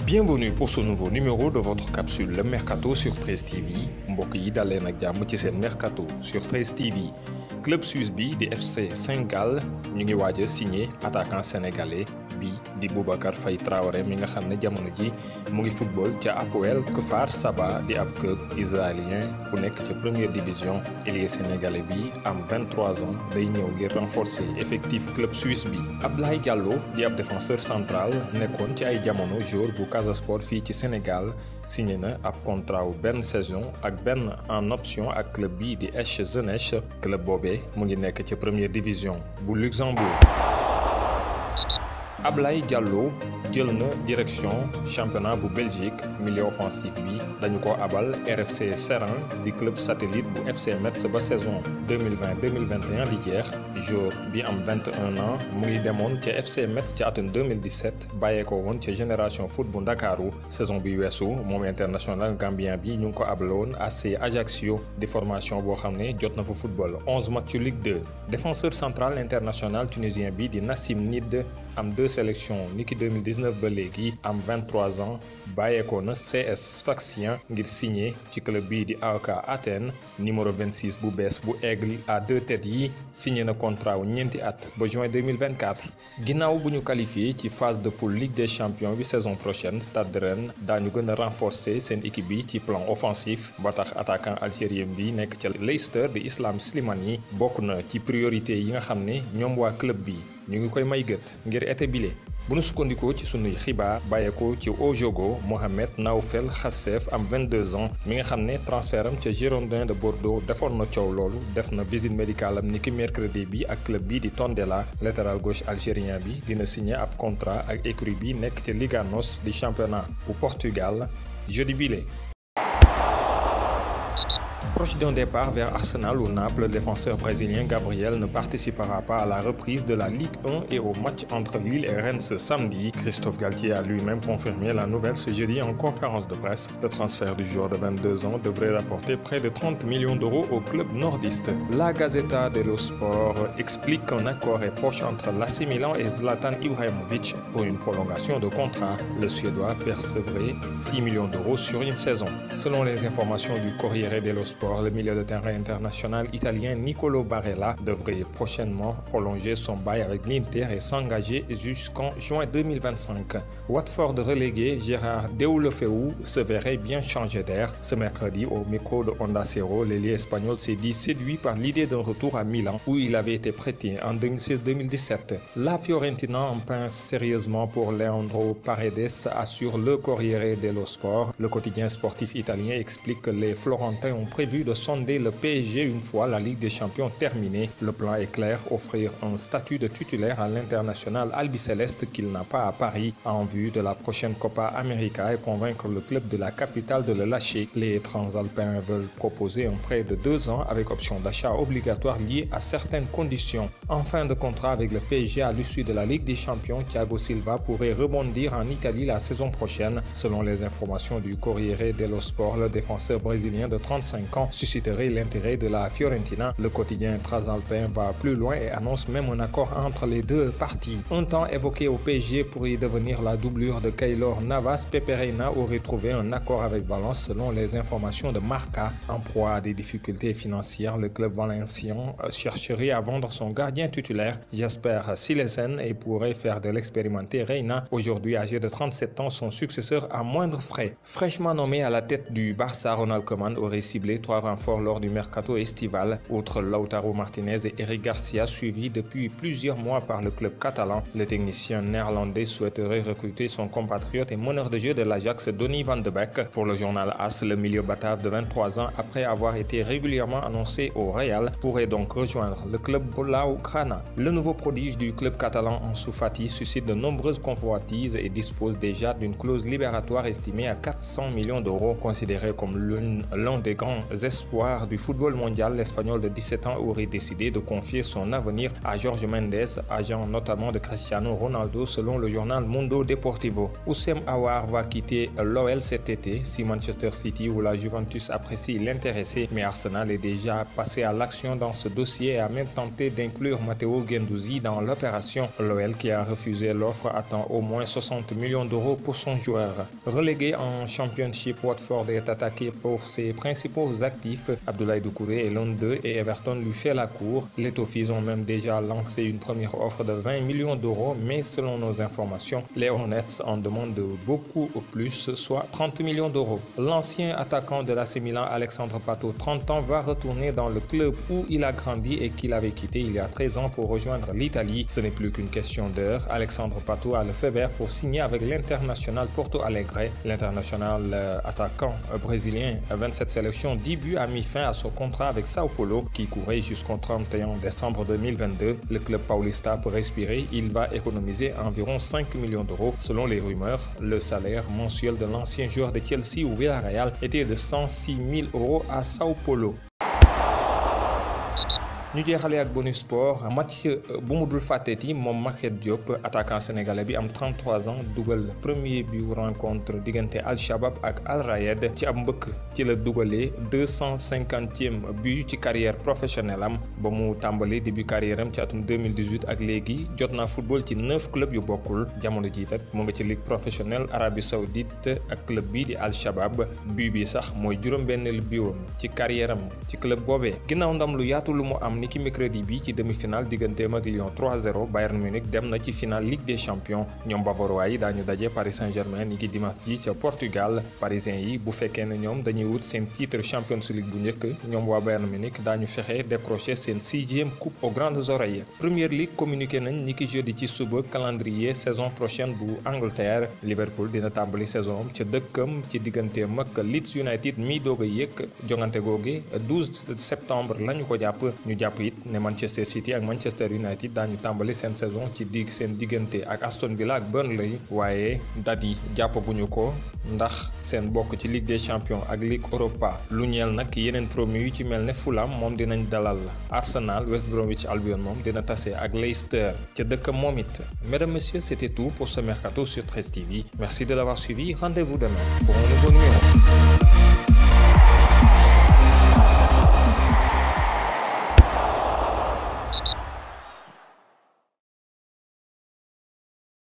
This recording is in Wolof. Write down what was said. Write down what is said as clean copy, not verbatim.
Bienvenue pour ce nouveau numéro de votre capsule Le Mercato sur 13 TV mbokk yi dal leen ak jàmm ci seen Mercato sur 13 TV. Club suisse bi di FC Saint-Gall ñu ngi waaj a signé attaquant sénégalais bi di Boubacar Faye Traoré mi nga xam ne jamono ji mu ngi football ca Hapoel Kfar Saba di ab club israélien bu nekk ca première division. Ailier sénégalais bi am 23 ans day ñëw ngir renforcer effectif club suisse bi. Ablaye Diallo di ab défenseur central nekkoon ci ay jamono joueur bu Casa Sport fii ci Sénégal signé na ab contrat wu benn saison ak benn en option ak club bi di Esch Jeunesse. Club boobee mu ngi nekk ca première division bu Luxembourg. Ablaye Diallo jël na direction championnat bu Belgique. Milieu offensif bi dañu ko abal RFC Serran di club satellite bu FC Metz ba saison 2020-2021 di jeex. joueur bi am 21 ans mu ngi demoon ca FC Metz ca atum 2017 bàyyeekoo woon ca Génération Foot bu Ndakaaru. saison bi weesu moom international gambien bi ñu ngi ko abaloon AC Ajaccio di formation boo xam ne jot na fa football 11 matchs Ligue 2. défenseur central international tunisien bi di Nassim Nid am 2 sélections niki 2019 ba léegi am 23 ans bàyyeekoo na CS Sfaxien ngir signé ci club bii di AEK Athènes. numéro 26 bu bees bu Aigle à 2 têtes yi signé na contrat wu ñeenti at ba juin 2024. ginnaaw bu ñu qualifié ci phase de poule Ligue des champions bi saison prochaine Stade de Rennes daañu gën a renforcer seen équipe bi ci plan offensif ba tax attaquant algérien bi nekk ca Leicester di Islam Slimani bokk na ci priorité yi nga xam ne ñoom waa club bi ñu ngi koy may gët ngir été bile. bu nu sukkandikoo ci sunuy xibaar bàyyeekoo ci Ojogo Mohamed Nawfel Khassef am 22 ans mi nga xam ne transfert am ca Girondins de Bordeaux defoon na coow loolu def na visite médicale am niki mercredi bi ak club bi di Tondela. latéral gauche algérien bi dina signé ab contrat ak écurie bi nekk ca Liga NOS di championnat bu Portugal jeudi bile. Proche d'un départ vers Arsenal ou Naples, le défenseur brésilien Gabriel ne participera pas à la reprise de la Ligue 1 et au match entre Lille et Rennes ce samedi. Christophe Galtier a lui-même confirmé la nouvelle ce jeudi en conférence de presse. Le transfert du joueur de 22 ans devrait rapporter près de 30 millions d'euros au club nordiste. La Gazzetta dello Sport explique qu'un accord est proche entre l'AC Milan et Zlatan Ibrahimovic pour une prolongation de contrat. Le Suédois percevrait 6 millions d'euros sur une saison. Selon les informations du Corriere dello Sport, le milieu de terrain international italien Nicolo Barella devrait prochainement prolonger son bail avec l'Inter et s'engager jusqu'en juin 2025. Watford relégué, Gérard Deulofeu se verrait bien changer d'air. Ce mercredi, au micro de Onda Cero, l'ailier espagnol s'est dit séduit par l'idée d'un retour à Milan où il avait été prêté en 2016-2017. La Fiorentina en pince sérieusement pour Leandro Paredes, assure le Corriere dello Sport. Le quotidien sportif italien explique que les Florentins ont prévu de sonder le PSG une fois la Ligue des Champions terminée. Le plan est clair, offrir un statut de titulaire à l'international albiceleste qu'il n'a pas à Paris en vue de la prochaine Copa América et convaincre le club de la capitale de le lâcher. Les Transalpins veulent proposer un prêt de 2 ans avec option d'achat obligatoire liée à certaines conditions. En fin de contrat avec le PSG à l'issue de la Ligue des Champions, Thiago Silva pourrait rebondir en Italie la saison prochaine. Selon les informations du Corriere dello Sport, le défenseur brésilien de 35 ans susciterait l'intérêt de la Fiorentina. Le quotidien transalpin va plus loin et annonce même un accord entre les deux parties. Un temps évoqué au PSG pour y devenir la doublure de Keylor Navas, Pepe Reina aurait trouvé un accord avec Valence selon les informations de Marca. En proie à des difficultés financières, le club valencien chercherait à vendre son gardien titulaire Jasper Cillessen et pourrait faire de l'expérimenté Reina, aujourd'hui âgé de 37 ans, son successeur à moindre frais. Fraîchement nommé à la tête du Barça, Ronald Koeman aurait ciblé 3 renforts lors du mercato estival. Outre Lautaro Martinez et Eric Garcia, suivis depuis plusieurs mois par le club catalan, le technicien néerlandais souhaiterait recruter son compatriote et meneur de jeu de l'Ajax, Donny van de Beek. Pour le journal AS, le milieu batave de 23 ans, après avoir été régulièrement annoncé au Real, pourrait donc rejoindre le club Blaugrana. Le nouveau prodige du club catalan Ansu Fati suscite de nombreuses convoitises et dispose déjà d'une clause libératoire estimée à 400 millions d'euros, considéré comme l'un des grands espoirs du football mondial, l'Espagnol de 17 ans aurait décidé de confier son avenir à Jorge Mendes, agent notamment de Cristiano Ronaldo, selon le journal Mundo Deportivo. Houssem Aouar va quitter l'OL cet été si Manchester City ou la Juventus apprécient l'intéressé, mais Arsenal est déjà passé à l'action dans ce dossier et a même tenté d'inclure Matteo Guendouzi dans l'opération. L'OL, qui a refusé l'offre, attend au moins 60 millions d'euros pour son joueur. Relégué en Championship, Watford est attaqué pour ses principaux actifs. Abdoulaye Doucouré est l'un d'eux et Everton lui fait la cour. Les Toffees ont même déjà lancé une première offre de 20 millions d'euros, mais selon nos informations, les Hornets en demandent beaucoup plus, soit 30 millions d'euros. L'ancien attaquant de l'AC Milan, Alexandre Pato, 30 ans, va retourner dans le club où il a grandi et qu'il avait quitté il y a 13 ans pour rejoindre l'Italie. Ce n'est plus qu'une question d'heure. Alexandre Pato a le feu vert pour signer avec l'International Porto Alegre. L'international attaquant brésilien, 27 sélections, 10 buts, a mis fin à son contrat avec Sao Paulo qui courait jusqu'au 31 décembre 2022. Le club paulista peut respirer. Il va économiser environ 5 millions d'euros. Selon les rumeurs, le salaire mensuel de l'ancien joueur de Chelsea ou Villarreal était de 106 000 euros à Sao Paulo. ñu jeexalee ak bonus sport match bu mu dul fàtteeti moom Maguette Diop attaquant sénégalais bi am 33 ans dugal premier but rencontre diggante Al Shabab ak Al Rayed ci ab mbëkk ci la dugalee 250e but ci carrière professionnelle am ba mu tàmbali début carrière am ci atum 2018 ak léegi jot na football ci 9 clubs yu bokkul jamono jii tat mu nga ci ligue professionnelle Arabie Saoudite ak club bii di Al Shabab but bi sax mooy juróom-benneelu biiwam ci carrière am ci club boobee ginnaaw ndam lu yaatu lu mu am niki mercredi bi ci demi-finale digganteem ak Lyon 3-0 Bayern Munich dem na ci finale Ligue des Champions ñoom bavarois yi daañu daje Paris Saint-Germain niki dimanche ji ca Portugal parisien yi bu fekkee ne ñoom dañuy wut seen titre Champions League bu njëkk ñoom waa Bayern Munich daañu fexe décrocher seen 6e coupe aux grandes oreilles. Premier League communiqué nañ niki jeudi ci suba calendrier saison prochaine bu Angleterre. Liverpool dina tàmbali saison am ca dëkkam ci digganteem ak Leeds United mi doog a yëkk jongante googe 12 septembre lañu ko jàpp ñu jàpp it ne Manchester City ak Manchester United daañu tàmbali seen saison ci seen diggante ak Aston Villa ak Burnley waaye date yi jàppaguñu ko ndax seen bokk ci Ligue des Champions ak Ligue Europa. Lu ñeel nag yeneen promu yu ci mel ne Fulham moom dinañ dalal Arsenal. West Bromwich Albion moom dina tase ak Leicester ca dëkkam moom it. Mesdames, Messieurs, c'était tout pour ce mercato sur 13 TV. Merci de l'avoir suivi. Rendez-vous demain pour un nouveau numéro.